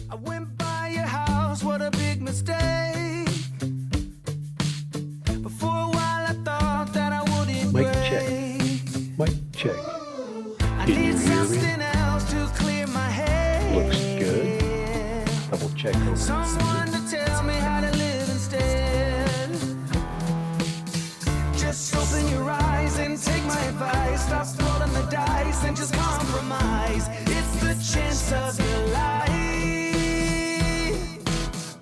I went by your house, what a big mistake. But for a while I thought that I wouldn't Mic break. check. Mic check. I Can you need hear me? something else to clear my head. Looks good. Double check over. Someone to tell me how to live instead. Just open your eyes and take my advice. Stop rolling the dice and just compromise. It's the chance of your life.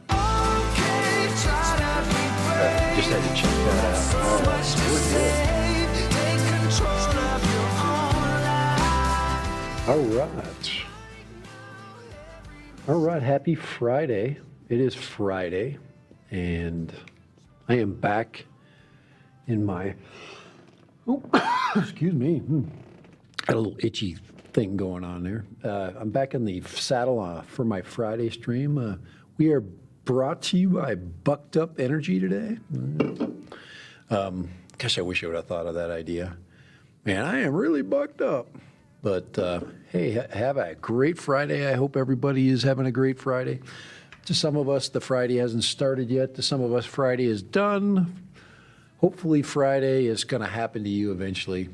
Okay, try to be brave. Just had to check that out. So much to save. Take control of your own life. All right. All right. Happy Friday. It is Friday, and I am back in my, excuse me, had a little itchy thing going on there. I'm back in the saddle for my Friday stream. We are brought to you by Bucked Up Energy today. Gosh, I wish I would have thought of that idea. Man, I am really bucked up. But hey, have a great Friday. I hope everybody is having a great Friday. To some of us, the Friday hasn't started yet. To some of us, Friday is done. Hopefully Friday is going to happen to you eventually.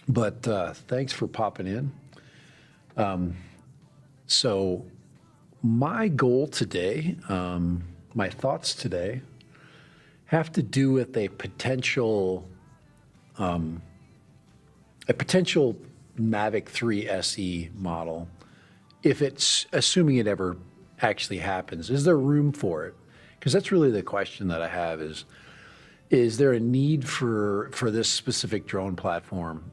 But thanks for popping in. So my goal today, my thoughts today, have to do with a potential Mavic 3 SE model. If it's, assuming it ever actually happens, is there room for it? Because that's really the question that I have is there a need for this specific drone platform?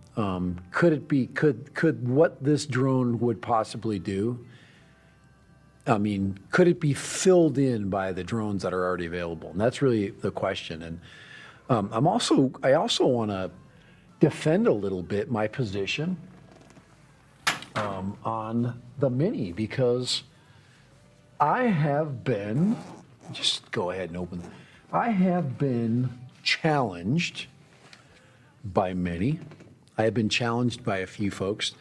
Could what this drone would possibly do? I mean, could it be filled in by the drones that are already available? And that's really the question. And I also want to defend a little bit my position on the Mini, because I have been, just go ahead and open, I have been challenged by many. I have been challenged by a few folks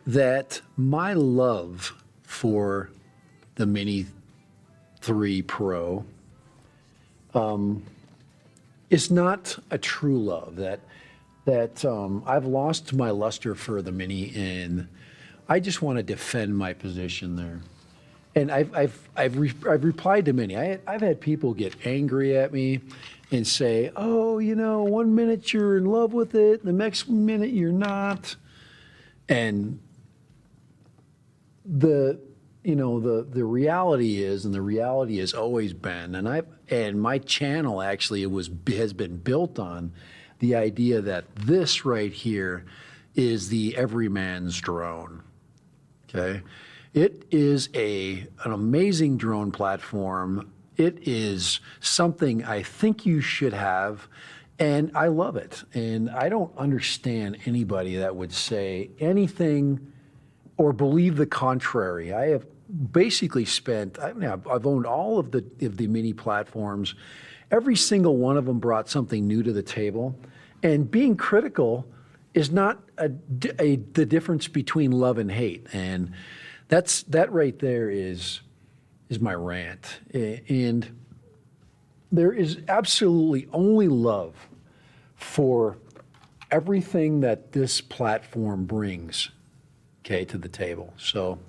that my love for the Mini 3 Pro is not a true love, that I've lost my luster for the Mini, and I just want to defend my position there. And I've replied to many. I've had people get angry at me and say, "Oh, you know, 1 minute you're in love with it, the next minute you're not." And the reality is, and the reality has always been, and my channel actually has been built on the idea that this right here is the everyman's drone. Okay. It is an amazing drone platform. It is something I think you should have, and I love it. And I don't understand anybody that would say anything or believe the contrary. I have basically I've owned all of the Mini platforms. Every single one of them brought something new to the table, and being critical is not the difference between love and hate. And that right there is my rant. And there is absolutely only love for everything that this platform brings, okay, to the table. So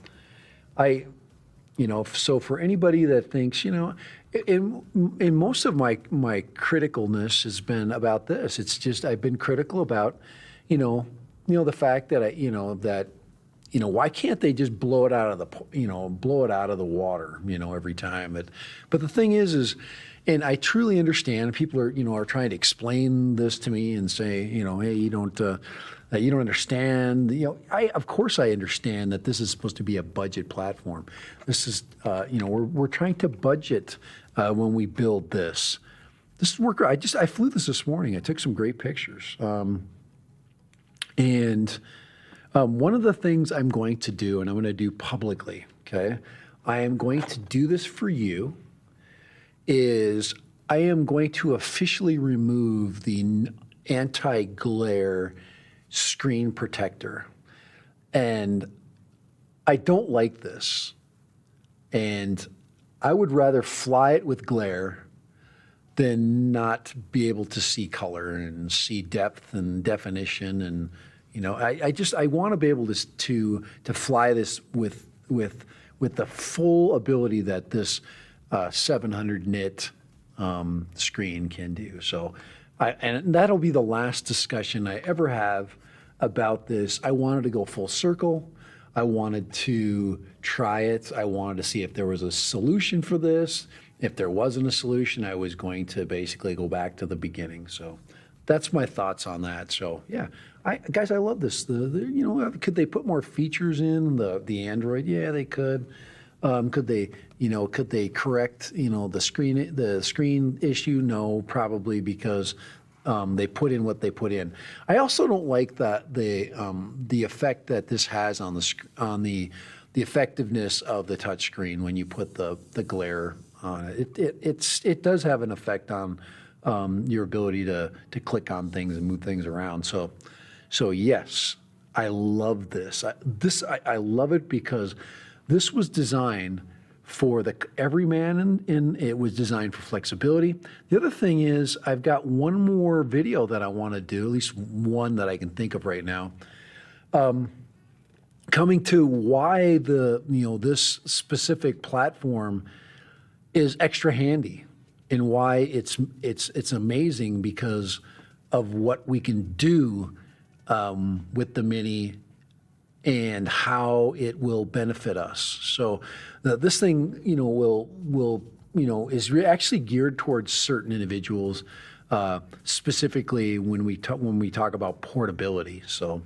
so for anybody that thinks, in most of my criticalness has been about this. It's just I've been critical about, the fact that why can't they just blow it out of the water, every time? But the thing is, and I truly understand people are trying to explain this to me and say, hey, you don't understand. Of course I understand that this is supposed to be a budget platform. This is, we're trying to budget when we build this. This is work. I flew this morning. I took some great pictures. And one of the things I'm going to do, and I'm going to do publicly, okay, I am going to do this for you, is I am going to officially remove the anti-glare screen protector. And I don't like this. And I would rather fly it with glare than not be able to see color and see depth and definition. And, I want to be able to fly this with the full ability that this 700 nit screen can do. So, and that'll be the last discussion I ever have about this. I wanted to go full circle. I wanted to try it. I wanted to see if there was a solution for this. If there wasn't a solution, I was going to basically go back to the beginning. So that's my thoughts on that. So yeah, guys, I love this. Could they put more features in the Android? Yeah, they could. Could they correct, the screen issue? No, probably, because they put in what they put in. I also don't like that the effect that this has on the effectiveness of the touchscreen when you put the glare on it. It does have an effect on your ability to click on things and move things around. So yes, I love this. I love it because this was designed for the everyman, and it was designed for flexibility. The other thing is, I've got one more video that I want to do, at least one that I can think of right now, coming to why this specific platform is extra handy, and why it's amazing because of what we can do with the Mini and how it will benefit us. So this thing, is actually geared towards certain individuals, specifically when we talk about portability. So,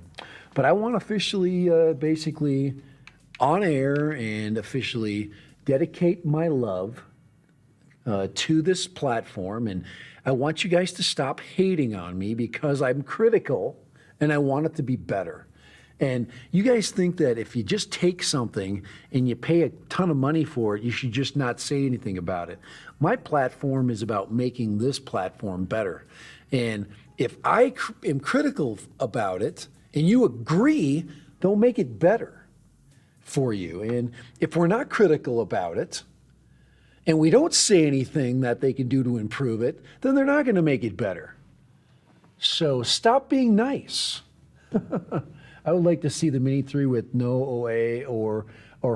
but I want to officially, basically, on air and officially dedicate my love to this platform, and I want you guys to stop hating on me because I'm critical and I want it to be better. And you guys think that if you just take something and you pay a ton of money for it, you should just not say anything about it. My platform is about making this platform better. And if I am critical about it and you agree, don't make it better for you. And if we're not critical about it and we don't say anything that they can do to improve it, then they're not going to make it better. So stop being nice. I would like to see the Mini 3 with no OA or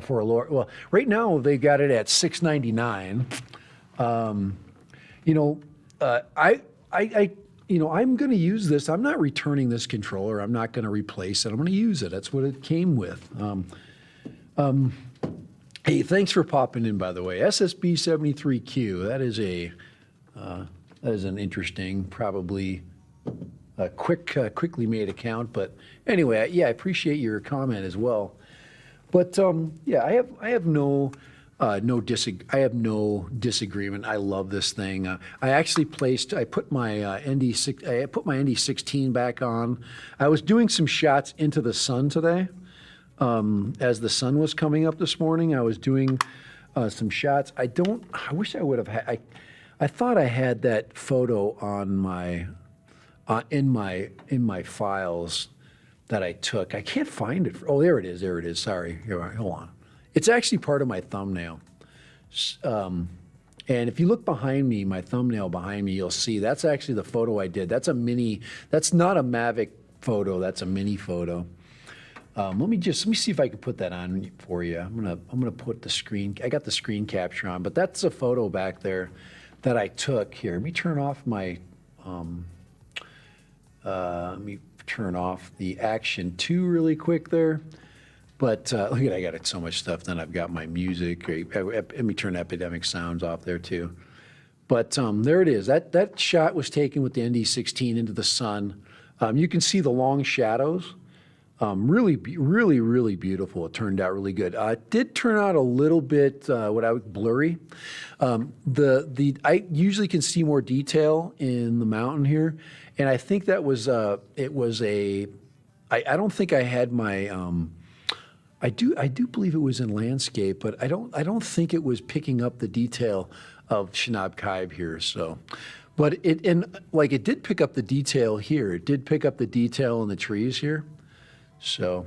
for a lower. Well, right now they got it at $699. I'm going to use this. I'm not returning this controller. I'm not going to replace it. I'm going to use it. That's what it came with. Hey, thanks for popping in, by the way. SSB73Q. That is an interesting, probably quickly made account, but anyway, yeah, I appreciate your comment as well. But yeah, I have no disagreement. I love this thing. I put my ND16 back on. I was doing some shots into the sun today. As the sun was coming up this morning, I was doing some shots. I wish I would have had. I thought I had that photo on my. In my files that I took. I can't find it. Oh, there it is. There it is. Sorry. Here, hold on. It's actually part of my thumbnail. And if you look behind me, my thumbnail behind me, you'll see that's actually the photo I did. That's a Mini. That's not a Mavic photo. That's a Mini photo. Let me see if I can put that on for you. I'm gonna put the screen. I got the screen capture on, but that's a photo back there that I took. Here, let me turn off my. Let me turn off the Action 2 really quick there. But look at, I got so much stuff. Then I've got my music. Let me turn Epidemic Sounds off there too. But there it is. That shot was taken with the ND16 into the sun. You can see the long shadows. Really beautiful. It turned out really good. It did turn out a little bit blurry. I usually can see more detail in the mountain here, and I think that was I don't think I had my I do believe it was in landscape, but I don't think it was picking up the detail of Shinab Kaib here. So, but it did pick up the detail here. It did pick up the detail in the trees here. So,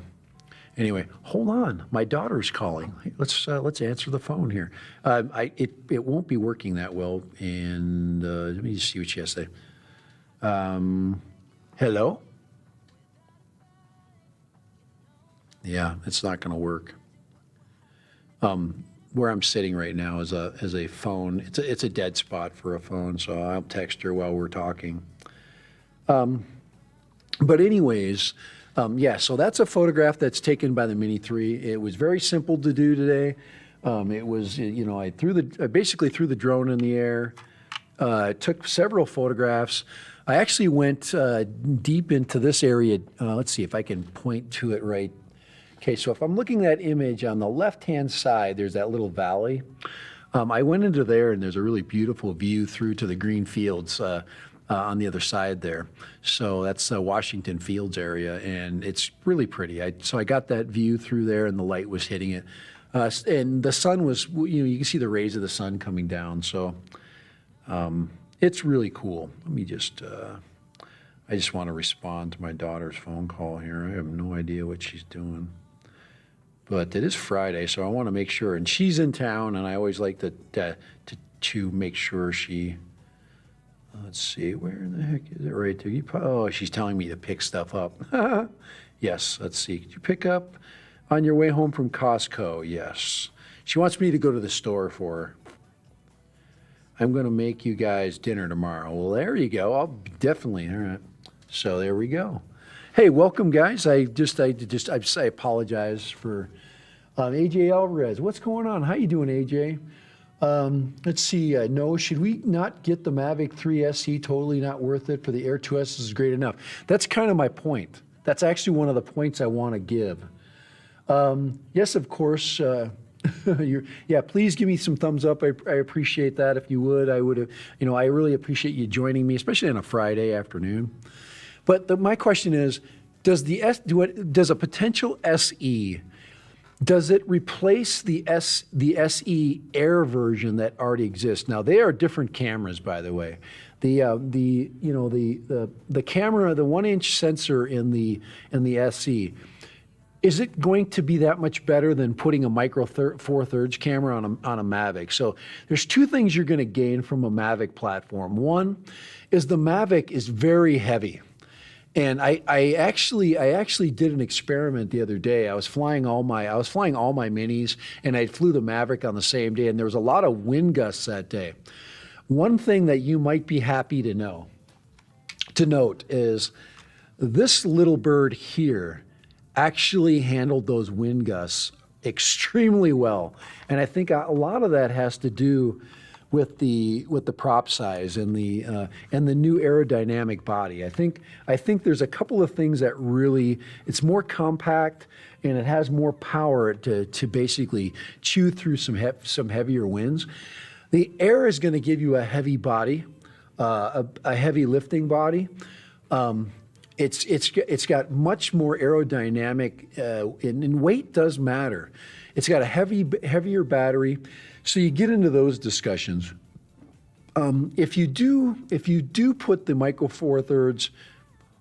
Anyway, hold on. My daughter's calling. Let's answer the phone here. It won't be working that well. And let me just see what she has to say. Hello? Yeah, it's not going to work. Where I'm sitting right now is a phone. It's a dead spot for a phone, so I'll text her while we're talking. But anyways, yeah, so that's a photograph that's taken by the Mini 3. It was very simple to do today. It was, you know, I basically threw the drone in the air, took several photographs. I actually went deep into this area. Let's see if I can point to it right. Okay, so if I'm looking at that image on the left-hand side, there's that little valley. I went into there, and there's a really beautiful view through to the green fields on the other side there. So that's Washington Fields area, and it's really pretty. So I got that view through there, and the light was hitting it. And the sun was, you know, you can see the rays of the sun coming down. So it's really cool. Let me just, I just want to respond to my daughter's phone call here. I have no idea what she's doing. But it is Friday, so I want to make sure. And she's in town, and I always like to make sure she... Let's see, where in the heck is it right there? Oh, she's telling me to pick stuff up. Yes, let's see. Did you pick up on your way home from Costco? Yes. She wants me to go to the store for her. I'm going to make you guys dinner tomorrow. Well, there you go. I'll definitely. All right. So there we go. Hey, welcome, guys. I apologize for AJ Alvarez. What's going on? How you doing, AJ? Let's see. No, should we not get the Mavic 3 SE? Totally not worth it for the Air 2S is great enough. That's kind of my point. That's actually one of the points I want to give. Yes, of course. Yeah, please give me some thumbs up. I appreciate that. If you would, I would have. You know, I really appreciate you joining me, especially on a Friday afternoon. But my question is, does a potential SE, does it replace the SE Air version that already exists? Now they are different cameras, by the way. The camera, the 1-inch sensor in the SE, is it going to be that much better than putting a micro four thirds camera on a Mavic? So there's two things you're going to gain from a Mavic platform. One is the Mavic is very heavy. And I actually did an experiment the other day. I was flying all my minis, and I flew the Mavic on the same day, and there was a lot of wind gusts that day. One thing that you might be happy to note is this little bird here actually handled those wind gusts extremely well. And I think a lot of that has to do with the prop size and the new aerodynamic body. I think there's a couple of things that really, it's more compact and it has more power to basically chew through some heavier winds. The Air is going to give you a heavy body, a heavy lifting body. It's got much more aerodynamic, and weight does matter. It's got a heavier battery. So you get into those discussions. If you do put the micro four thirds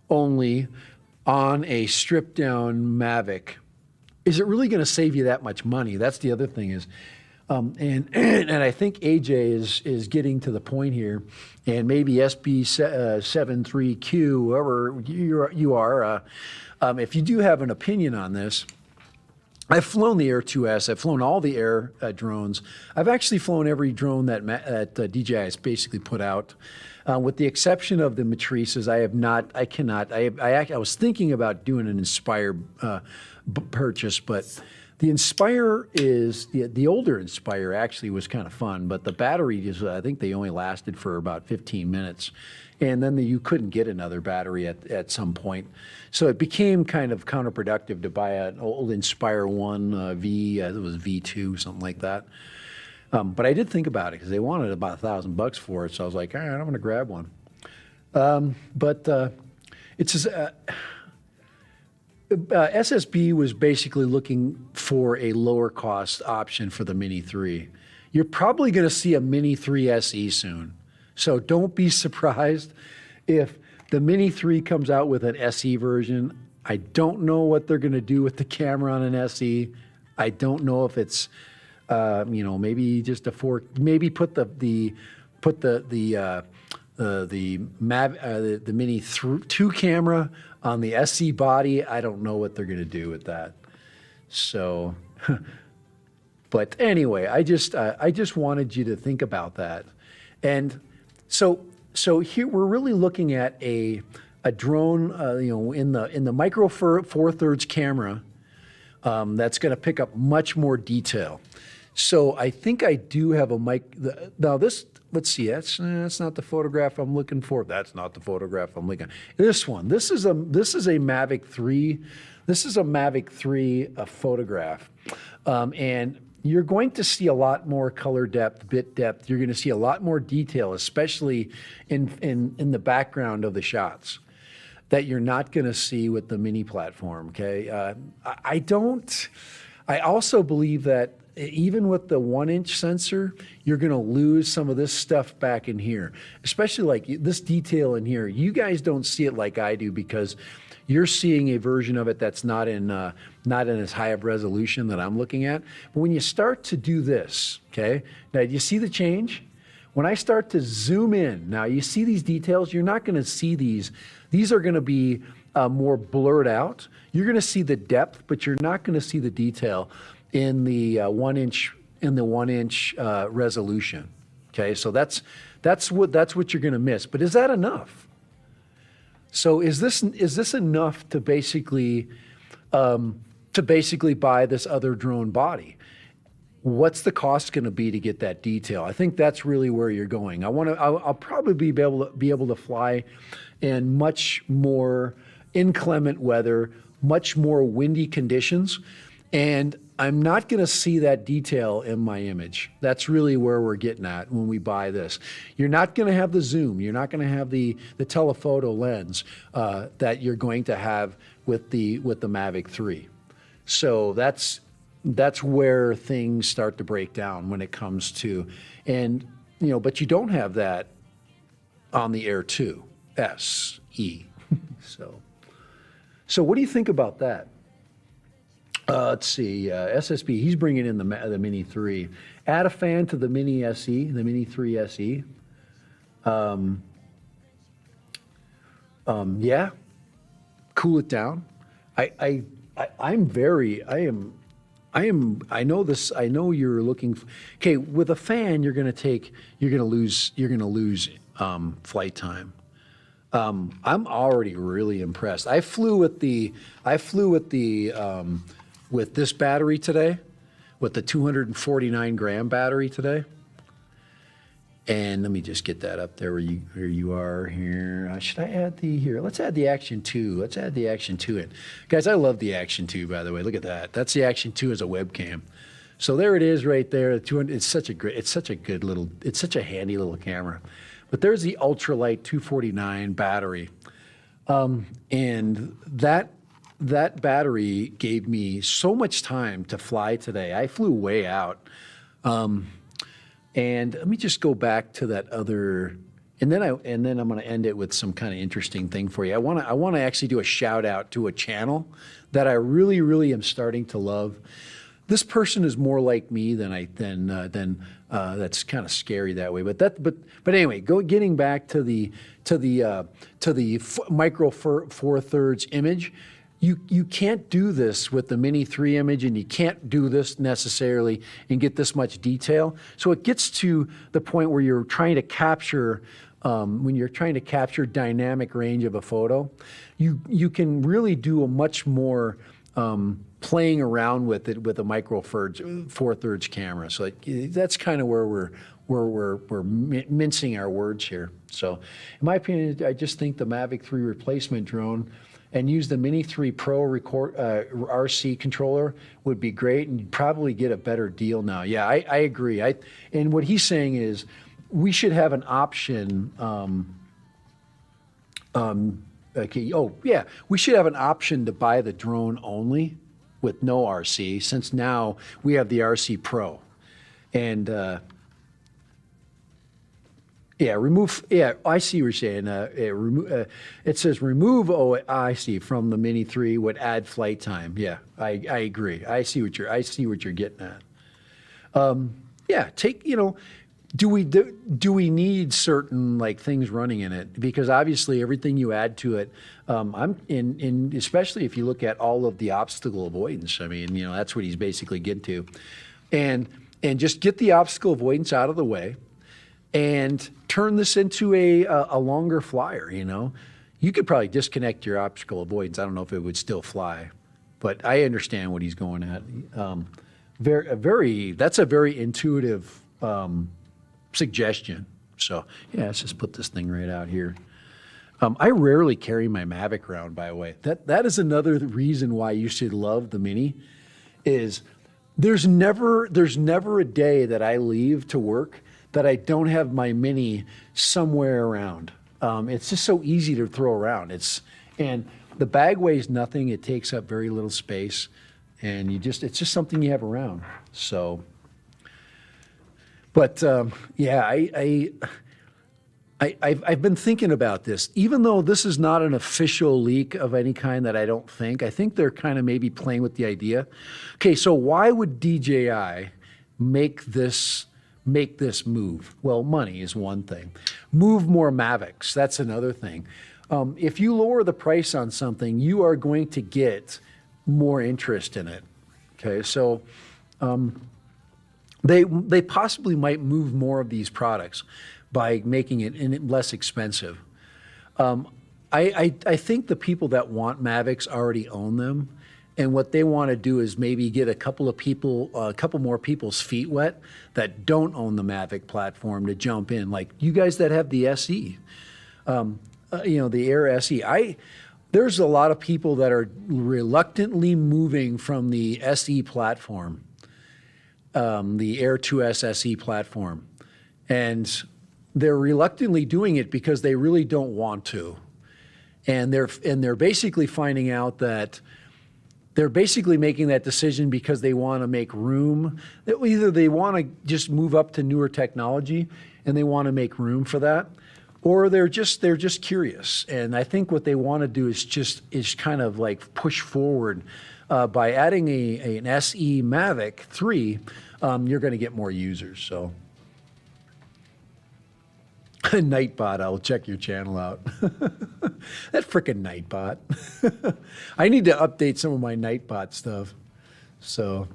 only on a stripped down Mavic, is it really going to save you that much money? That's the other thing is, and I think AJ is getting to the point here, and maybe SB73Q, whoever you are, if you do have an opinion on this. I've flown the Air 2S. I've flown all the Air drones. I've actually flown every drone that DJI has basically put out, with the exception of the Matrices. I have not. I cannot. I was thinking about doing an Inspire purchase, but the Inspire is the older Inspire actually was kind of fun, but the battery is. I think they only lasted for about 15 minutes. And then you couldn't get another battery at some point. So it became kind of counterproductive to buy an old Inspire 1 V, it was V2, something like that. But I did think about it because they wanted about $1,000 for it. So I was like, all right, I'm going to grab one. It's SSB was basically looking for a lower cost option for the Mini 3. You're probably going to see a Mini 3 SE soon. So don't be surprised if the Mini 3 comes out with an SE version. I don't know what they're going to do with the camera on an SE. I don't know if it's, maybe just maybe put the Mini 2 camera on the SE body. I don't know what they're going to do with that. So, but anyway, I just wanted you to think about that. And so here we're really looking at a drone, in the micro four thirds camera, that's going to pick up much more detail. So I think I do have a mic. Now this, let's see, that's not the photograph I'm looking for. That's not the photograph I'm looking at. This one, this is a Mavic 3. This is a Mavic 3 photograph. And you're going to see a lot more color depth, bit depth. You're going to see a lot more detail, especially in the background of the shots, that you're not going to see with the mini platform, okay? I also believe that even with the 1-inch sensor, you're going to lose some of this stuff back in here, especially like this detail in here. You guys don't see it like I do because you're seeing a version of it that's not in as high of resolution that I'm looking at. But when you start to do this, okay, now you see the change? When I start to zoom in, now you see these details, you're not going to see these. These are going to be more blurred out. You're going to see the depth, but you're not going to see the detail in the 1-inch resolution. Okay, so that's what you're going to miss. But is that enough? So is this enough to basically buy this other drone body? What's the cost going to be to get that detail? I think that's really where you're going. I'll probably be able to fly in much more inclement weather, much more windy conditions, and I'm not going to see that detail in my image. That's really where we're getting at when we buy this. You're not going to have the zoom. You're not going to have the telephoto lens that you're going to have with the Mavic 3. So that's where things start to break down when it comes to, but you don't have that on the Air 2 SE. So what do you think about that? Let's see, SSB, he's bringing in the Mini 3. Add a fan to the Mini SE, the Mini 3 SE. Yeah, cool it down. I know this. I know you're looking. Okay, with a fan, you're going to lose flight time. I'm already really impressed. I flew with this battery today, with the 249 gram battery today. And let me just get that up there where you are here. Should I add here? Let's add the Action 2. Let's add the Action 2 in. Guys, I love the Action 2, by the way. Look at that. That's the Action 2 as a webcam. So there it is right there. It's such a handy little camera. But there's the ultralight 249 battery. And that battery gave me so much time to fly today. I flew way out. And let me just go back to that other, and then I'm going to end it with some kind of interesting thing for you. I want to actually do a shout out to a channel that I really, really am starting to love. This person is more like me than that's kind of scary that way. But anyway, getting back to the micro four thirds image. You can't do this with the Mini 3 image, and you can't do this necessarily and get this much detail. So it gets to the point where you're trying to capture, when you're trying to capture dynamic range of a photo, you can really do a much more playing around with it with a micro four thirds camera. So that's kind of where we're mincing our words here. So in my opinion, I just think the Mavic 3 replacement drone and use the Mini 3 Pro RC controller would be great, and you'd probably get a better deal now. Yeah, I agree. And what he's saying is we should have an option. We should have an option to buy the drone only with no RC, since now we have the RC Pro. And Yeah, remove. Yeah, I see what you're saying. It says remove. Oh, I see. From the Mini 3 would add flight time. Yeah, I agree. I see what you're getting at. Yeah, do we need certain like things running in it? Because obviously everything you add to it, especially if you look at all of the obstacle avoidance. I mean, that's what he's basically getting to, and just get the obstacle avoidance out of the way, and turn this into a longer flyer. You could probably disconnect your obstacle avoidance. I don't know if it would still fly, but I understand what he's going at. That's a very intuitive suggestion. So yeah, let's just put this thing right out here. I rarely carry my Mavic around, by the way. That is another reason why you should love the Mini. Is there's never a day that I leave to work that I don't have my Mini somewhere around. It's just so easy to throw around. And the bag weighs nothing. It takes up very little space, and it's just something you have around. So, but yeah, I've been thinking about this. Even though this is not an official leak of any kind, that I think they're kind of maybe playing with the idea. Okay, so why would DJI make this move? Well, money is one thing. Move more Mavics, that's another thing. If you lower the price on something, you are going to get more interest in it. Okay, so they possibly might move more of these products by making it less expensive. I think the people that want Mavics already own them. And what they want to do is maybe get a couple more people's feet wet that don't own the Mavic platform to jump in. Like you guys that have the SE, the Air SE. There's a lot of people that are reluctantly moving from the SE platform, the Air 2S SE platform. And they're reluctantly doing it because they really don't want to. And they're basically finding out that they're basically making that decision because they want to make room. Either they want to just move up to newer technology and they want to make room for that, or they're just curious. And I think what they want to do is kind of like push forward by adding an SE Mavic 3. You're going to get more users. So. Nightbot, I'll check your channel out. That frickin' Nightbot. I need to update some of my Nightbot stuff. So,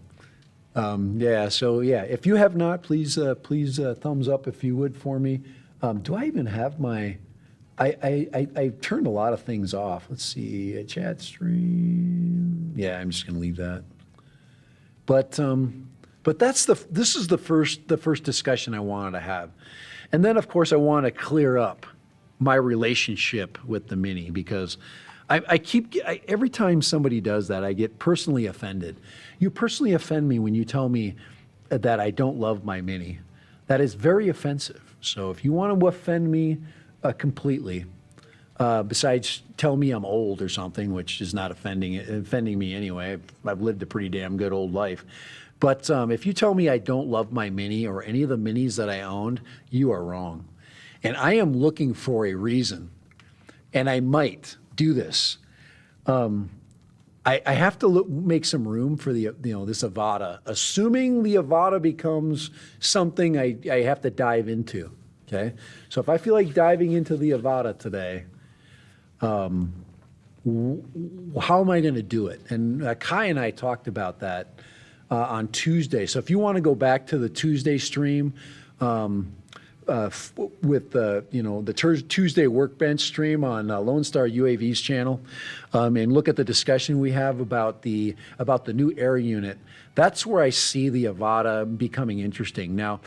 yeah. If you have not, please thumbs up if you would for me. Do I even have my? I turned a lot of things off. Let's see, a chat stream. Yeah, I'm just gonna leave that. But this is the first discussion I wanted to have. And then, of course, I want to clear up my relationship with the Mini, because every time somebody does that, I get personally offended. You personally offend me when you tell me that I don't love my Mini. That is very offensive. So if you want to offend me completely, besides tell me I'm old or something, which is not offending me anyway. I've lived a pretty damn good old life. But if you tell me I don't love my Mini or any of the Minis that I owned, you are wrong. And I am looking for a reason, and I might do this. I have to make some room for this Avada, assuming the Avada becomes something I have to dive into. Okay, so if I feel like diving into the Avada today, how am I going to do it? And Kai and I talked about that on Tuesday. So if you want to go back to the Tuesday stream with the Tuesday Workbench stream on Lone Star UAV's channel, and look at the discussion we have about the new air unit, that's where I see the Avada becoming interesting. Now,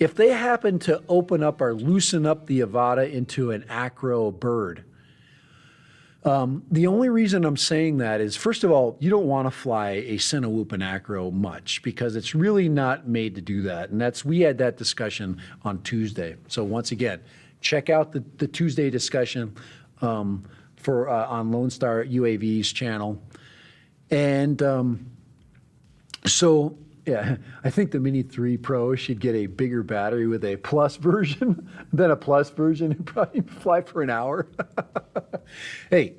if they happen to open up or loosen up the Avada into an acro bird, the only reason I'm saying that is, first of all, you don't want to fly a Cinewhoop and Acro much because it's really not made to do that. And we had that discussion on Tuesday. So once again, check out the Tuesday discussion on Lone Star UAV's channel. And so Yeah, I think the Mini 3 Pro should get a bigger battery with a plus version than a plus version and probably fly for an hour. Hey,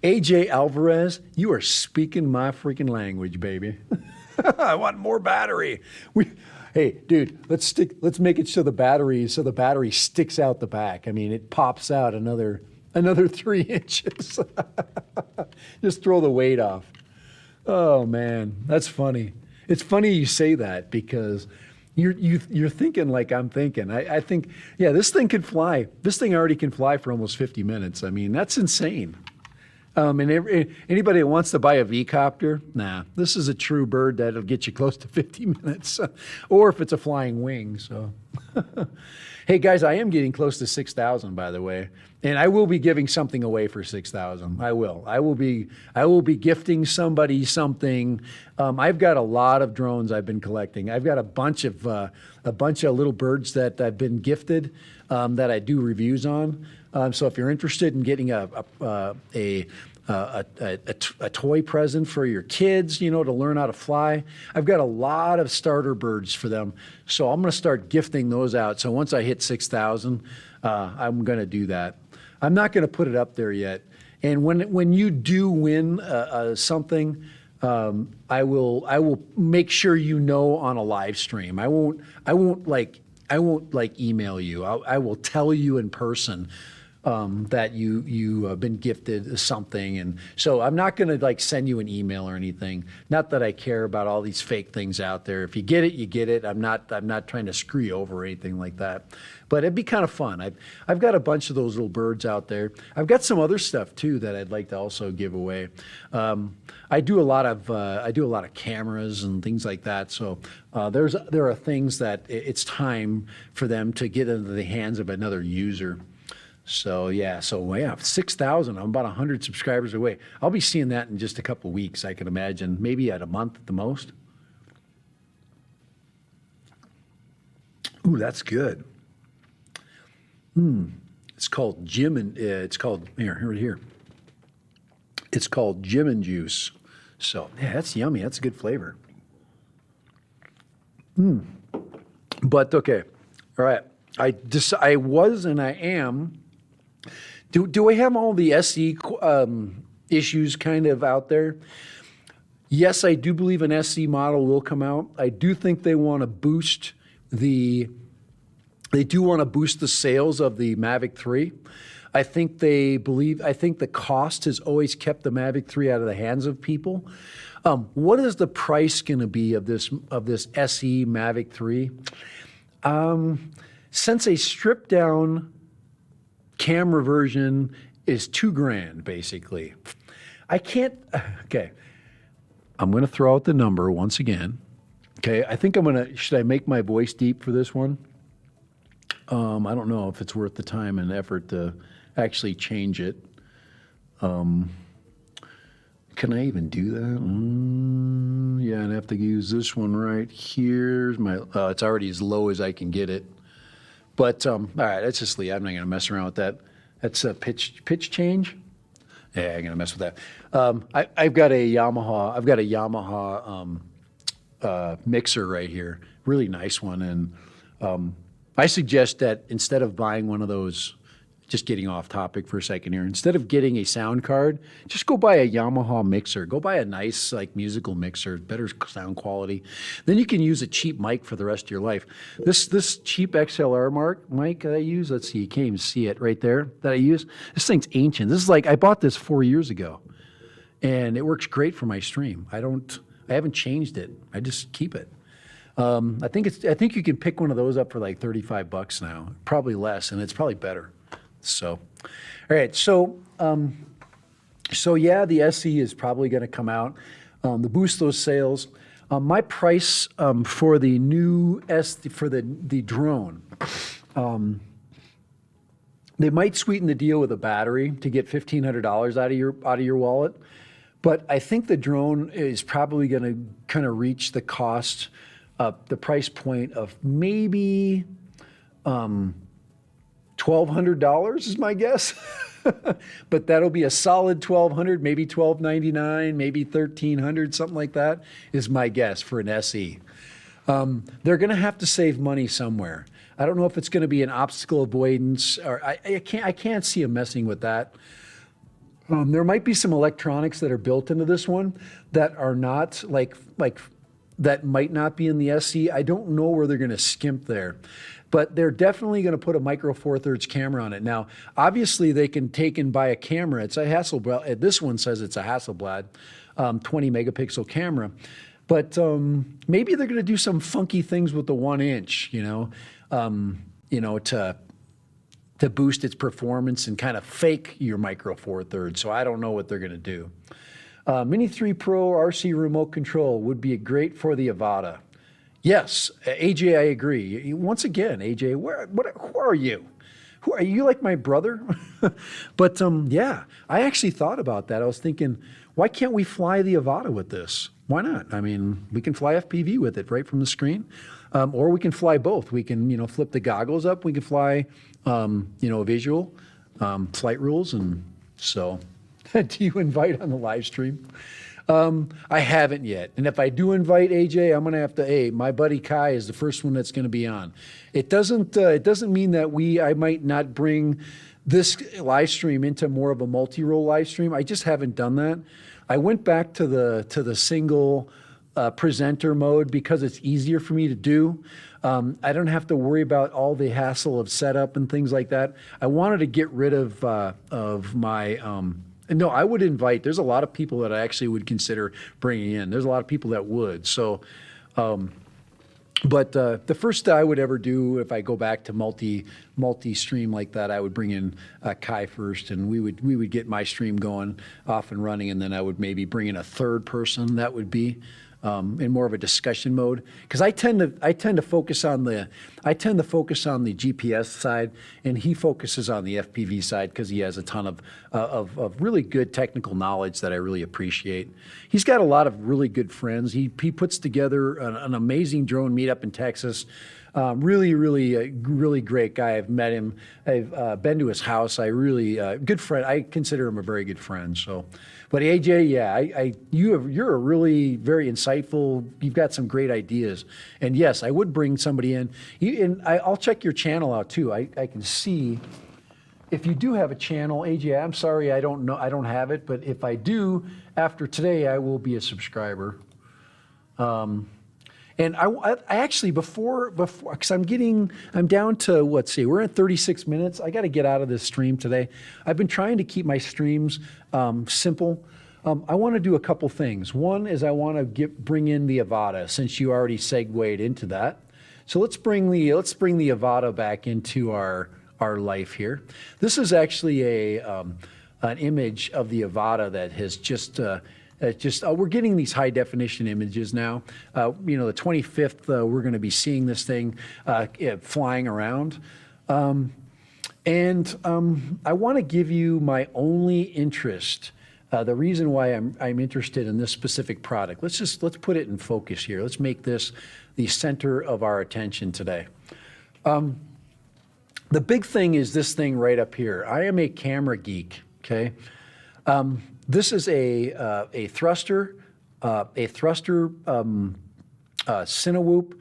AJ Alvarez, you are speaking my freaking language, baby. I want more battery. Hey, dude, let's make it so the battery sticks out the back. I mean, it pops out another 3 inches. Just throw the weight off. Oh man, that's funny. It's funny you say that because you're thinking like I'm thinking. I think, yeah, this thing could fly. This thing already can fly for almost 50 minutes. I mean, that's insane. Anybody that wants to buy a V-copter, nah, this is a true bird that'll get you close to 50 minutes, or if it's a flying wing. So, hey guys, I am getting close to 6,000, by the way, and I will be giving something away for 6,000. I will. I will be gifting somebody something. I've got a lot of drones I've been collecting. I've got a bunch of little birds that I've been gifted that I do reviews on. So if you're interested in getting a toy present for your kids, you know, to learn how to fly, I've got a lot of starter birds for them. So I'm going to start gifting those out. So once I hit 6,000, I'm going to do that. I'm not going to put it up there yet. And when you do win something, I will make sure you know on a live stream. I won't email you. I will tell you in person that you have been gifted something, and so I'm not going to like send you an email or anything. Not that I care about all these fake things out there. If you get it, you get it. I'm not trying to screw you over or anything like that. But it'd be kind of fun. I've got a bunch of those little birds out there. I've got some other stuff too that I'd like to also give away. I do a lot of cameras and things like that. So there are things that it's time for them to get into the hands of another user. So yeah, 6,000. I'm about 100 subscribers away. I'll be seeing that in just a couple of weeks, I can imagine, maybe at a month at the most. Ooh, that's good. It's called Jim and it's called here. It's called Jim and Juice. So yeah, that's yummy. That's a good flavor. But okay, all right. I was and I am. Do I have all the SE issues kind of out there? Yes, I do believe an SE model will come out. I do think they want to boost the sales of the Mavic 3. I think the cost has always kept the Mavic 3 out of the hands of people. What is the price going to be of this SE Mavic 3? Since a stripped down camera version is $2,000 basically. I can't, okay. I'm going to throw out the number once again. Okay. I think should I make my voice deep for this one? I don't know if it's worth the time and effort to actually change it. Can I even do that? Yeah, I'd have to use this one right here. It's already as low as I can get it. But all right, let's just leave. I'm not going to mess around with that. That's a pitch change. Yeah, I'm going to mess with that. I've got a Yamaha. I've got a Yamaha mixer right here. Really nice one. And I suggest that instead of buying one of those, just getting off topic for a second here, instead of getting a sound card, just go buy a Yamaha mixer. Go buy a nice like musical mixer, better sound quality. Then you can use a cheap mic for the rest of your life. This cheap XLR mic that I use, let's see, you can't even see it right there that I use. This thing's ancient. This is like, I bought this 4 years ago and it works great for my stream. I haven't changed it. I just keep it. I think you can pick one of those up for like $35 now, probably less, and it's probably better. So, all right. So yeah, the SE is probably going to come out to boost those sales. My price for the new for the drone, they might sweeten the deal with a battery to get $1,500 out of your wallet, but I think the drone is probably going to kind of reach the cost, the price point of maybe $1,200 $1,200 is my guess. But that'll be a solid 1,200, maybe 1,299, maybe 1,300, something like that is my guess for an SE. They're going to have to save money somewhere. I don't know if it's going to be an obstacle avoidance, or I can't see them messing with that. There might be some electronics that are built into this one that are not like that might not be in the SE. I don't know where they're going to skimp there, but they're definitely going to put a micro Four Thirds camera on it. Now, obviously, they can take and buy a camera. It's a Hasselblad. This one says it's a Hasselblad 20 megapixel camera, but maybe they're going to do some funky things with the 1 inch, to boost its performance and kind of fake your micro Four Thirds. So I don't know what they're going to do. Mini 3 Pro RC remote control would be great for the Avada. Yes, AJ, I agree. Once again, AJ, who are you? Who are you, like my brother? But yeah, I actually thought about that. I was thinking, why can't we fly the Avada with this? Why not? I mean, we can fly FPV with it right from the screen, or we can fly both. We can, flip the goggles up. We can fly, visual, flight rules, and so. Do you invite on the live stream? I haven't yet. And if I do invite AJ, I'm going to have to, hey, my buddy Kai is the first one that's going to be on. It doesn't mean that I might not bring this live stream into more of a multi-role live stream. I just haven't done that. I went back to the single presenter mode because it's easier for me to do. I don't have to worry about all the hassle of setup and things like that. I wanted to get rid of my no, I would invite. There's a lot of people that I actually would consider bringing in. There's a lot of people that would. So, but the first I would ever do, if I go back to multi-stream like that, I would bring in Kai first, and we would get my stream going off and running, and then I would maybe bring in a third person. That would be in more of a discussion mode, because I tend to focus on the GPS side, and he focuses on the FPV side because he has a ton of really good technical knowledge that I really appreciate. He's got a lot of really good friends. He puts together an amazing drone meetup in Texas. Really great guy. I've met him. I've been to his house. Good friend. I consider him a very good friend. So, but AJ, yeah, you're a really very insightful. You've got some great ideas, and yes, I would bring somebody in. I'll check your channel out too. I can see if you do have a channel, AJ. I'm sorry, I don't know. I don't have it, but if I do, after today, I will be a subscriber. And I actually, before, because I'm down to, let's see, we're at 36 minutes. I got to get out of this stream today. I've been trying to keep my streams simple. I want to do a couple things. One is I want to bring in the Avada, since you already segued into that. So let's bring the Avada back into our life here. This is actually an image of the Avada that has we're getting these high definition images now. The 25th, we're going to be seeing this thing flying around. And I want to give you my only interest, the reason why I'm interested in this specific product. Let's put it in focus here. Let's make this the center of our attention today. The big thing is this thing right up here. I am a camera geek, okay? This is a thruster Cinewhoop.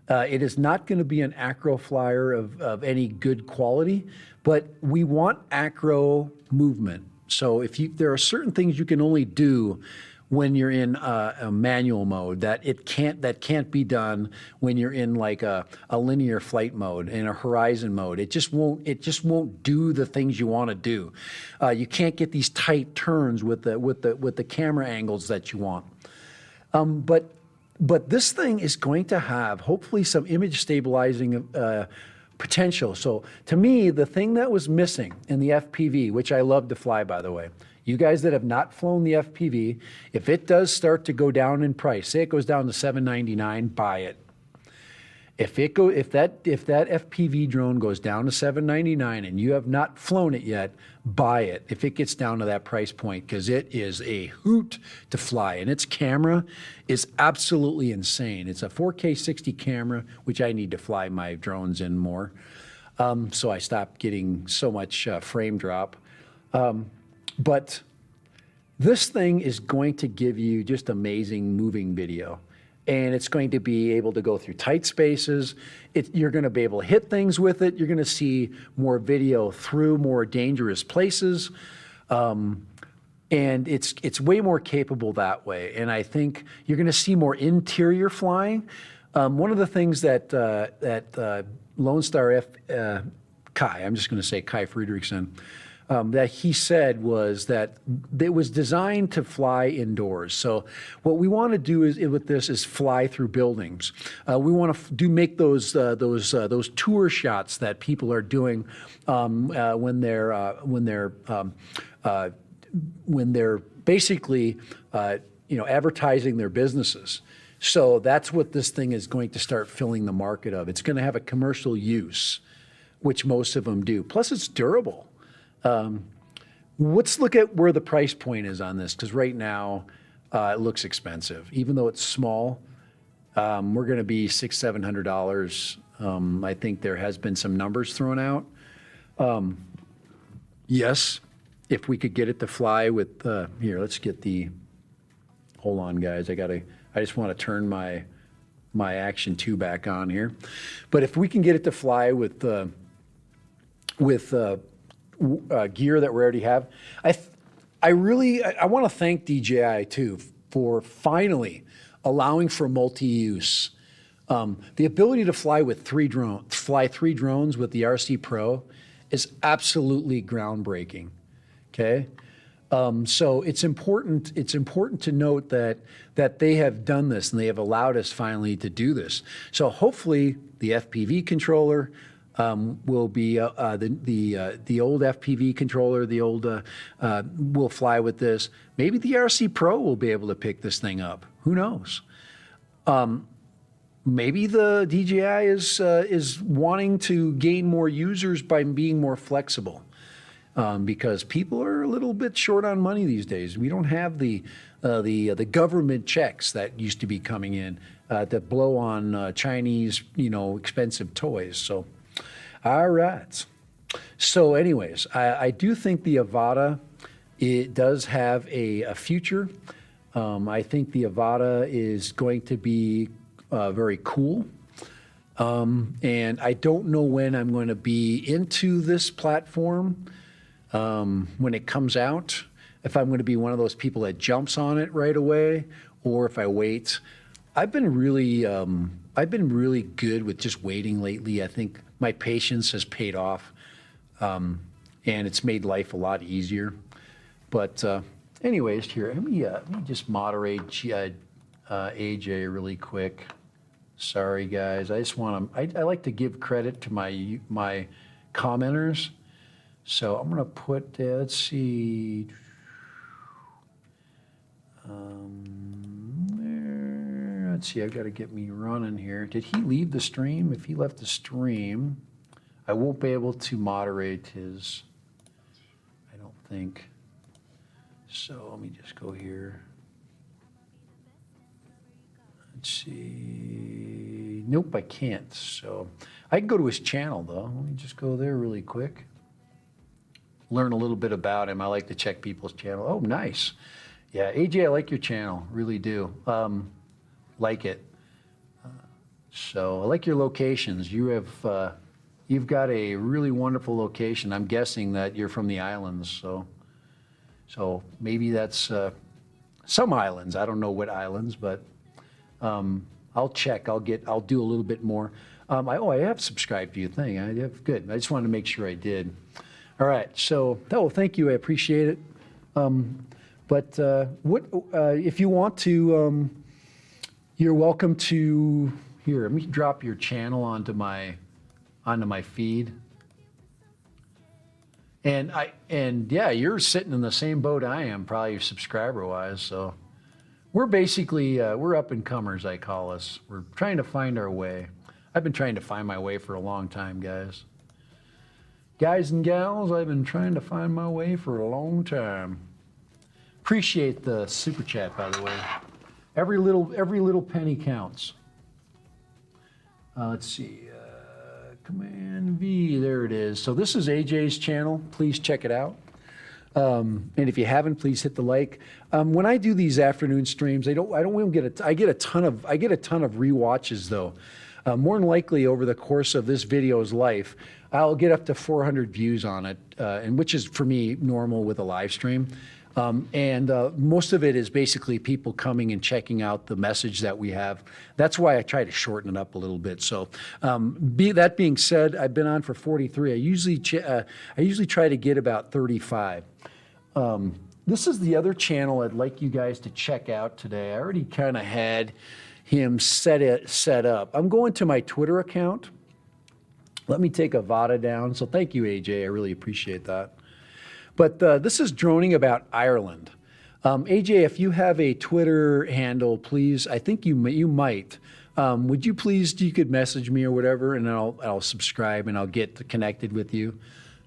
It is not going to be an acro flyer of any good quality, but we want acro movement. So there are certain things you can only do when you're in a manual mode that can't be done when you're in like a linear flight mode, in a horizon mode. It just won't do the things you want to do. You can't get these tight turns with the camera angles that you want. But this thing is going to have hopefully some image stabilizing potential. So to me, the thing that was missing in the FPV, which I love to fly, by the way, you guys that have not flown the FPV, if it does start to go down in price, say it goes down to $799, buy it. If that FPV drone goes down to $799 and you have not flown it yet, buy it. If it gets down to that price point, because it is a hoot to fly, and its camera is absolutely insane. It's a 4K 60 camera, which I need to fly my drones in more. So I stopped getting so much frame drop. But this thing is going to give you just amazing moving video. And it's going to be able to go through tight spaces. You're going to be able to hit things with it. You're going to see more video through more dangerous places. And it's way more capable that way. And I think you're going to see more interior flying. One of the things that Lone Star Kai, I'm just going to say Kai Friedrichsen, that he said was that it was designed to fly indoors. So what we want to do with this is fly through buildings. We want to make those tour shots that people are doing when they're basically advertising their businesses. So that's what this thing is going to start filling the market of. It's going to have a commercial use, which most of them do. Plus, it's durable. Let's look at where the price point is on this, because right now it looks expensive. Even though it's small, we're going to be $600-700. I think there has been some numbers thrown out. Yes, if we could get it to fly with here, let's get the. Hold on, guys. I just want to turn my Action 2 back on here. But if we can get it to fly with gear that we already have, I want to thank DJI too for finally allowing for multi-use. The ability to fly three drones with the RC Pro is absolutely groundbreaking. Okay. So it's important to note that they have done this and they have allowed us finally to do this. So hopefully the FPV controller will be the old FPV controller, will fly with this. Maybe the RC Pro will be able to pick this thing up. Who knows? Maybe the DJI is wanting to gain more users by being more flexible. Because people are a little bit short on money these days. We don't have the government checks that used to be coming in that blow on Chinese, expensive toys. So, all right. So, anyways, I do think the Avada, it does have a future. I think the Avada is going to be very cool. And I don't know when I'm going to be into this platform. When it comes out, if I'm going to be one of those people that jumps on it right away, or if I wait. I've been really good with just waiting lately. I think my patience has paid off, and it's made life a lot easier. But anyways, here, let me just moderate AJ really quick. Sorry, guys. I just want to. I like to give credit to my commenters. So I'm going to put, let's see, let's see, I've got to get me running here. Did he leave the stream? If he left the stream, I won't be able to moderate his, I don't think. So let me just go here. Let's see. Nope, I can't. So I can go to his channel, though. Let me just go there really quick. Learn a little bit about him. I like to check people's channel. Oh, nice. Yeah, AJ, I like your channel. Really do. Like it. So I like your locations. You've got a really wonderful location. I'm guessing that you're from the islands. So maybe that's some islands. I don't know what islands, but I'll check. I'll do a little bit more. I have subscribed to your thing. I have. Good. I just wanted to make sure I did. All right, so, thank you, I appreciate it. But if you want to, you're welcome to, here, let me drop your channel onto my feed. And yeah, you're sitting in the same boat I am, probably subscriber-wise, so. We're basically, we're up-and-comers, I call us. We're trying to find our way. I've been trying to find my way for a long time, guys. Guys and gals, I've been trying to find my way for a long time. Appreciate the super chat, by the way. Every little penny counts. Let's see. Command V, there it is. So this is AJ's channel. Please check it out. And if you haven't, please hit the like. When I do these afternoon streams, I get a ton of rewatches though. More than likely over the course of this video's life, I'll get up to 400 views on it, and which is for me normal with a live stream. Most of it is basically people coming and checking out the message that we have. That's why I try to shorten it up a little bit. So, that being said, I've been on for 43. I usually try to get about 35. This is the other channel I'd like you guys to check out today. I already kind of had him set up. I'm going to my Twitter account. Let me take Avada down. So thank you, AJ. I really appreciate that. But this is Droning About Ireland. AJ, if you have a Twitter handle, please, I think you might. Would you please, you could message me or whatever, and I'll subscribe and I'll get connected with you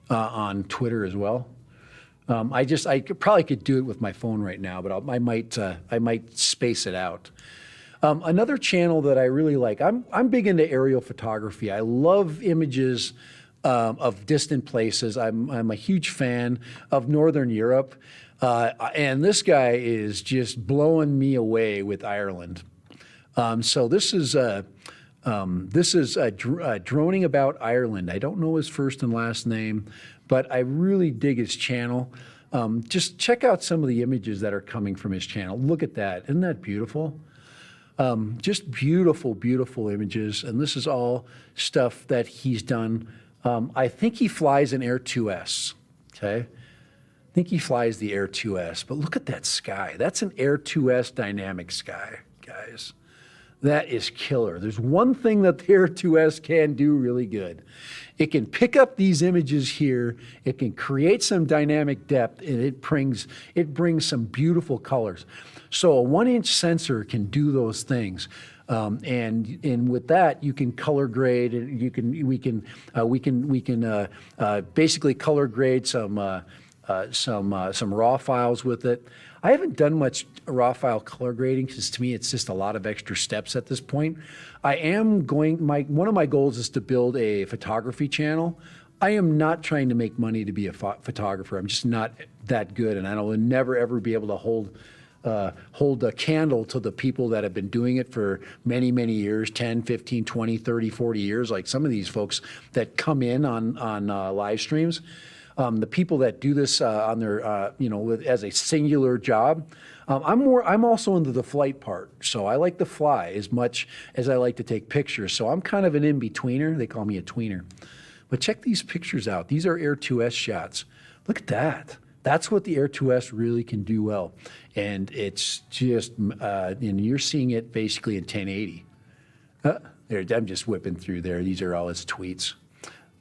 on Twitter as well. I probably could do it with my phone right now, but I might space it out. Another channel that I really like, I'm big into aerial photography. I love images of distant places. I'm a huge fan of Northern Europe, and this guy is just blowing me away with Ireland. So this is Droning About Ireland. I don't know his first and last name, but I really dig his channel. Just check out some of the images that are coming from his channel. Look at that. Isn't that beautiful? Just beautiful, beautiful images. And this is all stuff that he's done. I think he flies an Air 2S, okay? I think he flies the Air 2S, but look at that sky. That's an Air 2S dynamic sky, guys. That is killer. There's one thing that the Air 2S can do really good. It can pick up these images here, it can create some dynamic depth, and it brings some beautiful colors. So a 1-inch sensor can do those things. And with that, you can color grade. We can basically color grade some raw files with it. I haven't done much raw file color grading because to me it's just a lot of extra steps at this point. One of my goals is to build a photography channel. I am not trying to make money to be a photographer. I'm just not that good, and I will never ever be able to hold a candle to the people that have been doing it for many, many years, 10, 15, 20, 30, 40 years, like some of these folks that come in on live streams. The people that do this on their, as a singular job. I'm also into the flight part. So I like to fly as much as I like to take pictures. So I'm kind of an in-betweener. They call me a tweener. But check these pictures out. These are Air 2S shots. Look at that. That's what the Air 2S really can do well. And it's just, and you're seeing it basically in 1080. I'm just whipping through there. These are all his tweets.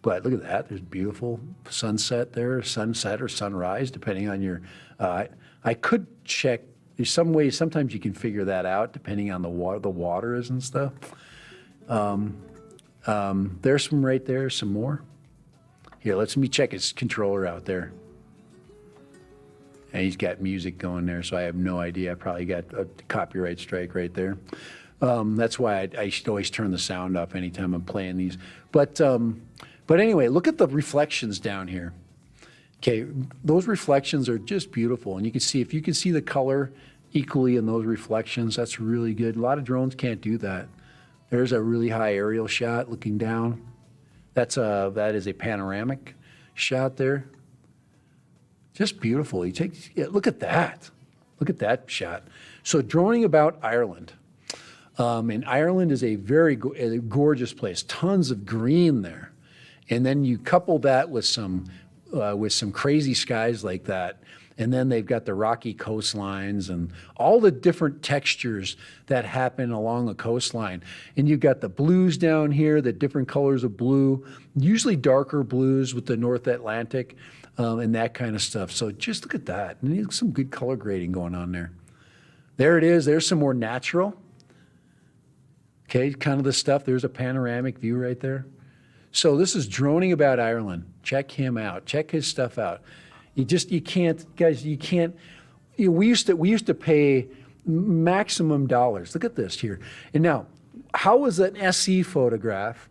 But look at that. There's beautiful sunset there, sunset or sunrise, depending on your, I could check. There's some ways, sometimes you can figure that out, depending on the water is and stuff. There's some right there, some more. Here, let me check his controller out there. And he's got music going there, so I have no idea. I probably got a copyright strike right there. That's why I should always turn the sound up anytime I'm playing these. But anyway, look at the reflections down here. Okay, those reflections are just beautiful. And you can see, if you can see the color equally in those reflections, that's really good. A lot of drones can't do that. There's a really high aerial shot looking down. That is a panoramic shot there. Just beautiful. Look at that. Look at that shot. So Droning About Ireland. And Ireland is a very gorgeous place. Tons of green there. And then you couple that with some crazy skies like that. And then they've got the rocky coastlines and all the different textures that happen along the coastline. And you've got the blues down here, the different colors of blue, usually darker blues with the North Atlantic and that kind of stuff. So just look at that. And there's some good color grading going on there. There it is. There's some more natural. Okay, kind of the stuff. There's a panoramic view right there. So this is Droning About Ireland. Check him out. Check his stuff out. You can't, guys, you can't, we used to pay maximum dollars. Look at this here. And now, how is an SE photograph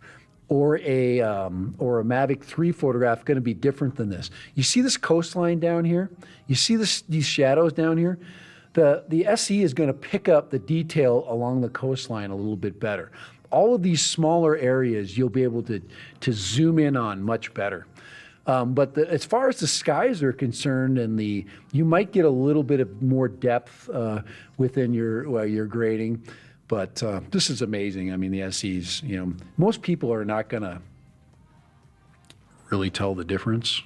or a Mavic 3 photograph going to be different than this? You see this coastline down here? You see these shadows down here? The SE is going to pick up the detail along the coastline a little bit better. All of these smaller areas you'll be able to zoom in on much better. But as far as the skies are concerned, and you might get a little bit of more depth within your grading. But this is amazing. I mean, the SEs, most people are not going to really tell the difference.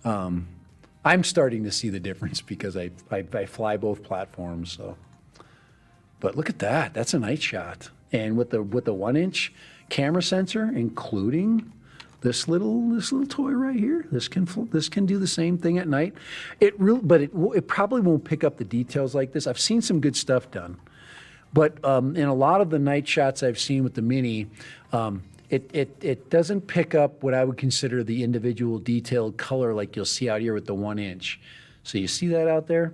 I'm starting to see the difference because I fly both platforms. So, but look at that. That's a night shot. And with the 1-inch camera sensor, including this little toy right here, this can do the same thing at night. But it probably won't pick up the details like this. I've seen some good stuff done. But in a lot of the night shots I've seen with the Mini, it doesn't pick up what I would consider the individual detailed color like you'll see out here with the 1-inch. So you see that out there?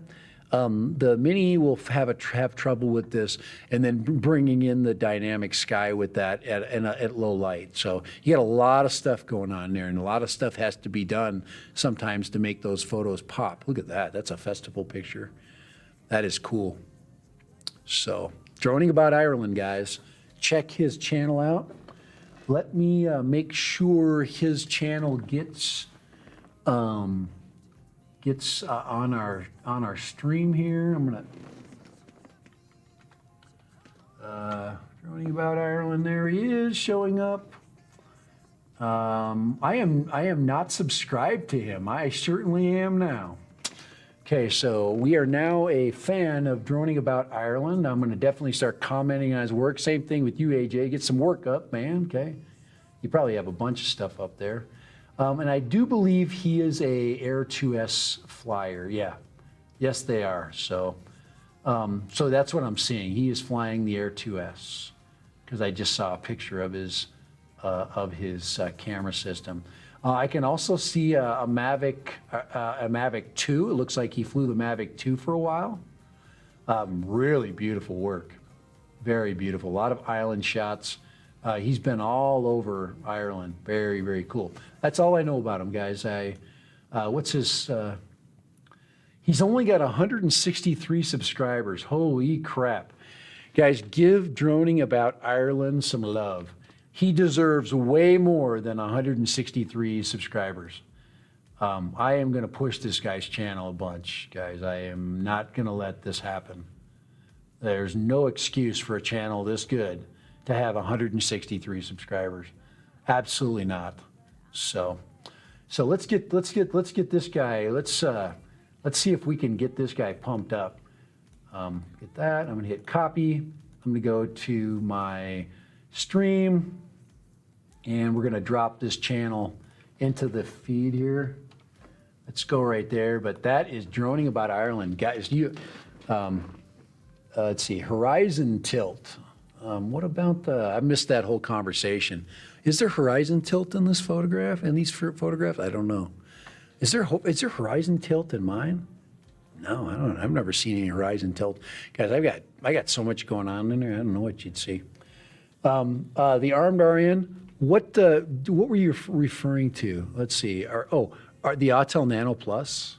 The Mini will have trouble with this, and then bringing in the dynamic sky with that at low light. So you got a lot of stuff going on there, and a lot of stuff has to be done sometimes to make those photos pop. Look at that. That's a festival picture. That is cool. So, Droning About Ireland, guys. Check his channel out. Let me make sure his channel gets on our stream here. I'm gonna Droning About Ireland. There he is, showing up. I am not subscribed to him. I certainly am now. Okay, so we are now a fan of Droning About Ireland. I'm going to definitely start commenting on his work. Same thing with you, AJ. Get some work up, man, okay? You probably have a bunch of stuff up there. And I do believe he is a Air 2S flyer, yeah. Yes, they are. So that's what I'm seeing. He is flying the Air 2S because I just saw a picture of his camera system. I can also see a Mavic 2. It looks like he flew the Mavic 2 for a while. Really beautiful work. Very beautiful. A lot of island shots. He's been all over Ireland. Very, very cool. That's all I know about him, guys. What's his... he's only got 163 subscribers. Holy crap. Guys, give Droning About Ireland some love. He deserves way more than 163 subscribers. I am going to push this guy's channel a bunch, guys. I am not going to let this happen. There's no excuse for a channel this good to have 163 subscribers. Absolutely not. So let's get this guy. Let's see if we can get this guy pumped up. Get that. I'm going to hit copy. I'm going to go to my stream. And we're going to drop this channel into the feed here. Let's go right there. But that is Droning About Ireland. Guys, let's see, Horizon Tilt. What about I missed that whole conversation. Is there horizon tilt in this photograph, in these photographs? I don't know. Is there horizon tilt in mine? No, I don't know. I've never seen any horizon tilt. Guys, I got so much going on in there, I don't know what you'd see. The armed RN. What were you referring to? Let's see. Are the Autel Nano Plus?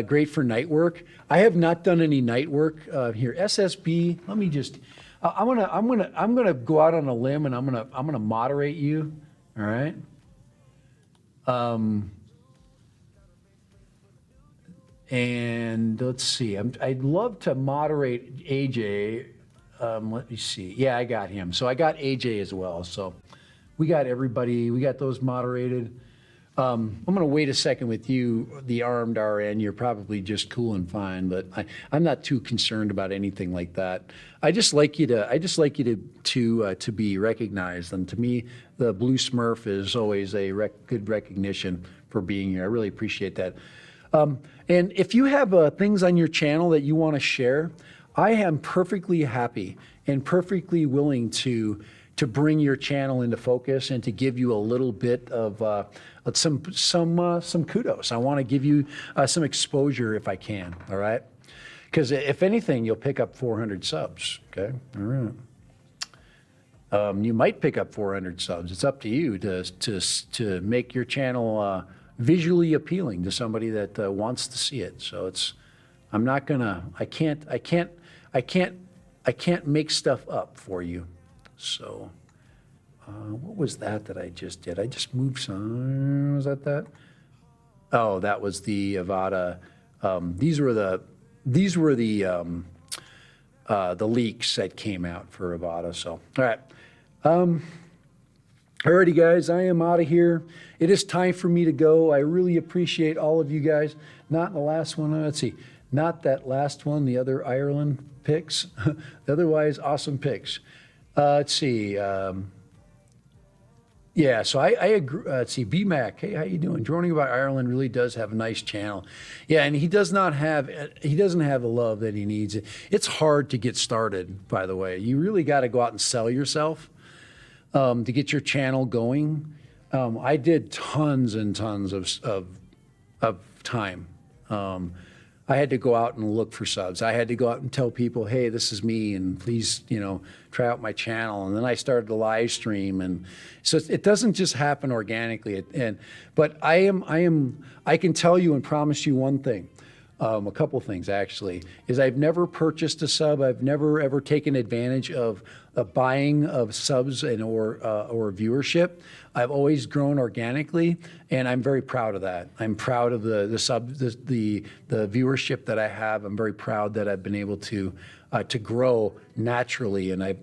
Great for night work. I have not done any night work here. SSB. Let me just. I'm gonna go out on a limb and I'm gonna moderate you. All right. And let's see. I'd love to moderate AJ. Let me see. Yeah, I got him. So I got AJ as well. So we got everybody. We got those moderated. I'm going to wait a second with you, the armed RN. You're probably just cool and fine, but I'm not too concerned about anything like that. I just like you to be recognized. And to me, the Blue Smurf is always a good recognition for being here. I really appreciate that. And if you have things on your channel that you want to share, I am perfectly happy and perfectly willing to bring your channel into focus and to give you a little bit of some kudos. I want to give you some exposure if I can. All right, because if anything, you'll pick up 400 subs. Okay, all right. You might pick up 400 subs. It's up to you to make your channel visually appealing to somebody that wants to see it. So I'm not gonna, I can't make stuff up for you. So what was that I just did? I just moved some, was that? Oh, that was the Avada. These were the leaks that came out for Avada. So, all right. Alrighty, guys, I am out of here. It is time for me to go. I really appreciate all of you guys. Not the last one. Let's see. Not that last one, the other Ireland picks. Otherwise, awesome picks. Let's see. Yeah, so I agree. Let's see, BMAC, hey, how you doing? Droning About Ireland really does have a nice channel. Yeah, and he doesn't have the love that he needs. It's hard to get started, by the way. You really got to go out and sell yourself to get your channel going. I did tons and tons of time. I had to go out and look for subs. I had to go out and tell people, hey, this is me, and please, try out my channel. And then I started the live stream, and so it doesn't just happen organically. But I can tell you and promise you one thing, a couple things actually, is I've never purchased a sub. I've never ever taken advantage of a buying of subs or viewership. I've always grown organically, and I'm very proud of that. I'm proud of the viewership that I have. I'm very proud that I've been able to grow naturally, and I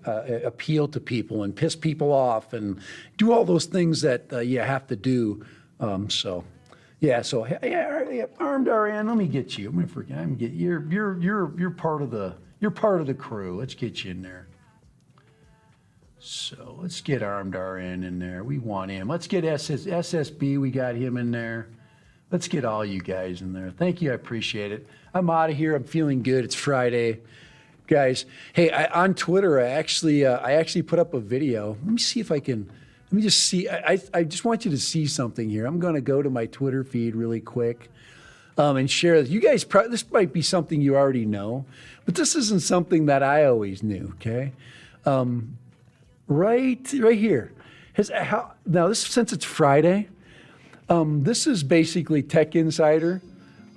appeal to people and piss people off and do all those things that you have to do. Yeah, armed RN, let me get you. I'm gonna forget. I'm gonna get you're part of the crew. Let's get you in there. So let's get armed RN in there. We want him. Let's get SSB. We got him in there. Let's get all you guys in there. Thank you. I appreciate it. I'm out of here. I'm feeling good. It's Friday, guys. Hey, on Twitter, I actually put up a video. Let me see if I can. Let me just see. I just want you to see something here. I'm going to go to my Twitter feed really quick and share. You guys, this might be something you already know, but this isn't something that I always knew. Okay. Right here. Now, since it's Friday, this is basically Tech Insider,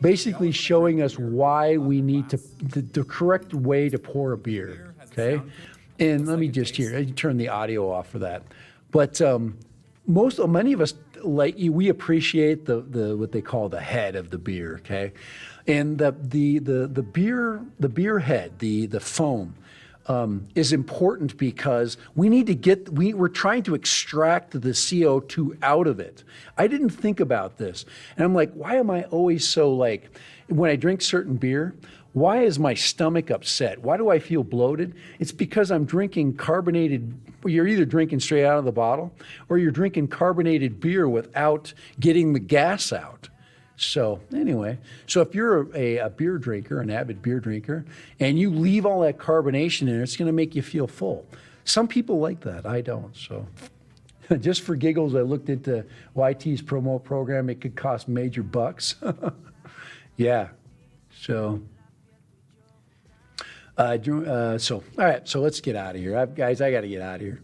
basically showing us why we need the correct way to pour a beer. Okay, and let me just turn the audio off for that. But many of us, like you, we appreciate the what they call the head of the beer. Okay, and the beer head, the foam. Is important because we need to we're trying to extract the CO2 out of it. I didn't think about this. And I'm like, why am I always so when I drink certain beer, why is my stomach upset? Why do I feel bloated? It's because I'm drinking carbonated, you're either drinking straight out of the bottle or you're drinking carbonated beer without getting the gas out. So anyway, if you're a beer drinker, an avid beer drinker, and you leave all that carbonation in, it's going to make you feel full. Some people like that. I don't. So just for giggles, I looked into YT's promo program. It could cost major bucks. Yeah. So, all right. So let's get out of here. Guys, I got to get out of here.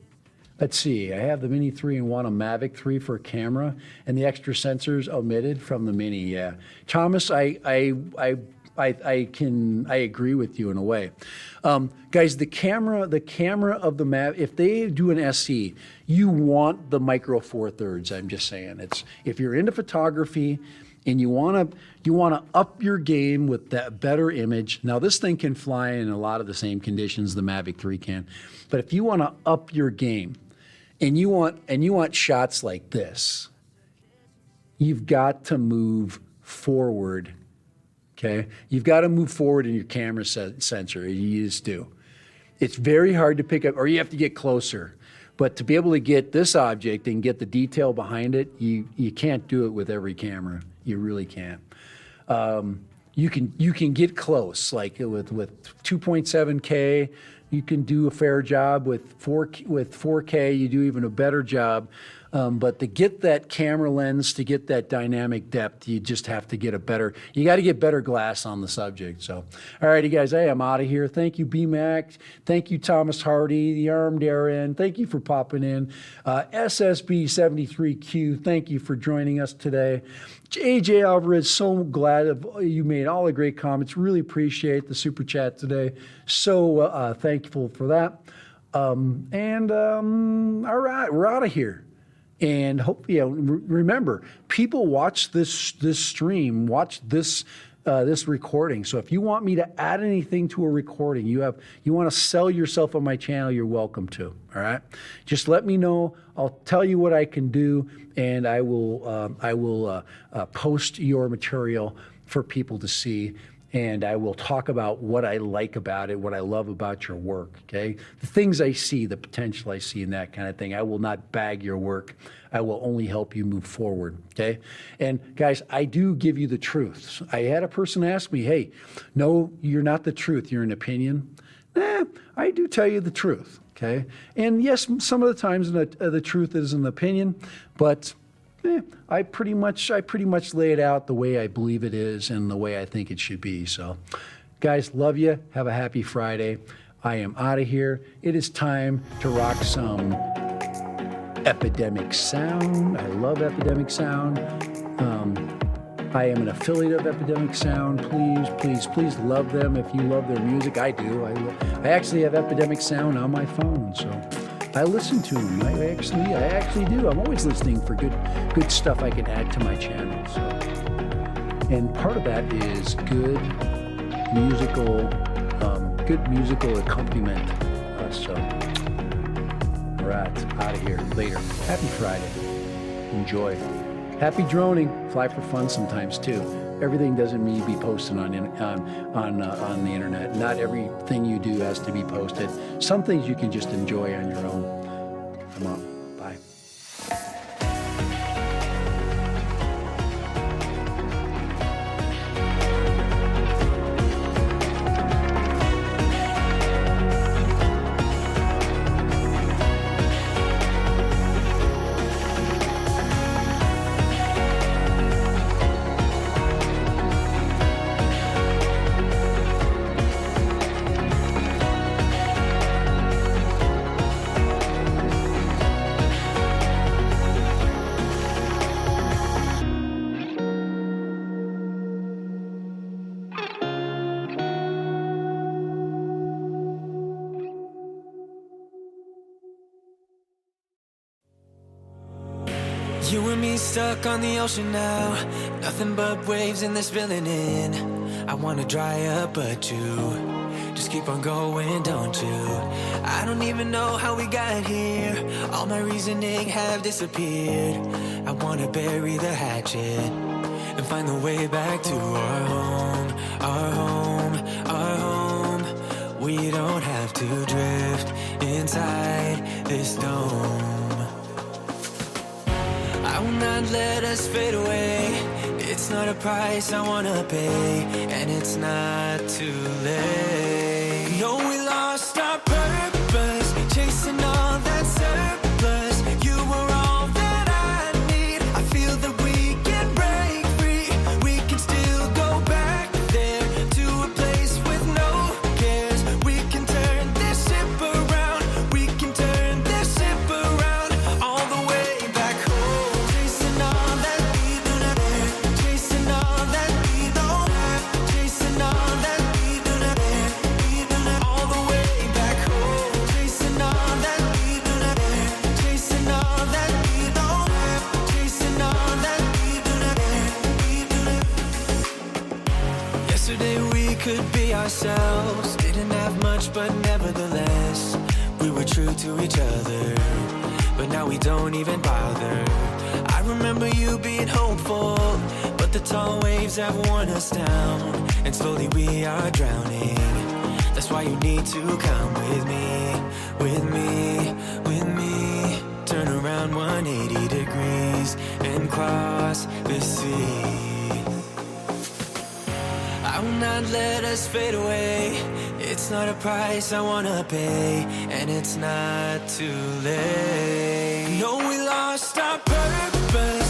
Let's see, I have the Mini 3-in-1, a Mavic 3 for a camera, and the extra sensors omitted from the Mini, yeah. Thomas, I agree with you in a way. Guys, the camera of the Mavic, if they do an SE, you want the Micro Four Thirds, I'm just saying. If you're into photography, and you want to up your game with that better image. Now, this thing can fly in a lot of the same conditions the Mavic 3 can, but if you want to up your game, and you want shots like this, you've got to move forward. Okay, you've got to move forward in your camera sensor. You just do. It's very hard to pick up, or you have to get closer. But to be able to get this object and get the detail behind it, you can't do it with every camera. You really can't. You can get close, like with 2.7K. You can do a fair job with 4K. You do even a better job. But to get that camera lens, to get that dynamic depth, you just have to get you got to get better glass on the subject. So, all righty, guys, hey, I'm out of here. Thank you, B-Mac. Thank you, Thomas Hardy, the Armed Aaron. Thank you for popping in. SSB73Q, thank you for joining us today. AJ Alvarez, so glad you made all the great comments. Really appreciate the super chat today. So thankful for that. All right, we're out of here. And remember, people watch this stream, watch this recording. So if you want me to add anything to a recording, you want to sell yourself on my channel, you're welcome to. All right, just let me know. I'll tell you what I can do, and I will post your material for people to see. And I will talk about what I like about it, what I love about your work, okay? The things I see, the potential I see, and that kind of thing. I will not bag your work. I will only help you move forward, okay? And guys, I do give you the truth. I had a person ask me, hey, no, you're not the truth, you're an opinion. I do tell you the truth, okay? And yes, some of the times the truth is an opinion, but I pretty much lay it out the way I believe it is and the way I think it should be. So, guys, love you. Have a happy Friday. I am out of here. It is time to rock some Epidemic Sound. I love Epidemic Sound. I am an affiliate of Epidemic Sound. Please love them if you love their music. I do. I actually have Epidemic Sound on my phone, so I listen to them. I actually do. I'm always listening for good stuff I can add to my channel. So, and part of that is good musical accompaniment. So, all right, out of here. Later. Happy Friday. Enjoy. Happy droning. Fly for fun sometimes too. Everything doesn't need to be posted on the internet. Not everything you do has to be posted. Some things you can just enjoy on your own. I'm out. Bye. You and me stuck on the ocean now. Nothing but waves and they're spilling in. I wanna dry up, but you just keep on going, don't you? I don't even know how we got here. All my reasoning have disappeared. I wanna bury the hatchet and find the way back to our home, our home, our home. We don't have to drift inside this dome. I will not let us fade away. It's not a price I wanna pay, and it's not too late. No, we lost our purpose, chasing all that surplus. You were all that I need. I feel that we can break free. We can still go back there to a place with no cares. We can turn this ship around. We can turn this ship around all the way back home. Chasing all that we do not have. Chasing all that we don't have. Chasing all that we do not have. We do not all the way back home. Chasing all that we do not have. Chasing all that we don't have. Chasing all that we do not have. We do not. Yesterday we could be ourselves. Didn't have much, but nevertheless we were true to each other. But now we don't even bother. I remember you being hopeful, but the tall waves have worn us down, and slowly we are drowning. That's why you need to come with me, with me, with me. Turn around 180 degrees and cross the sea. I will not let us fade away. It's it's not a price I wanna pay, and it's not too late. No, we lost our purpose,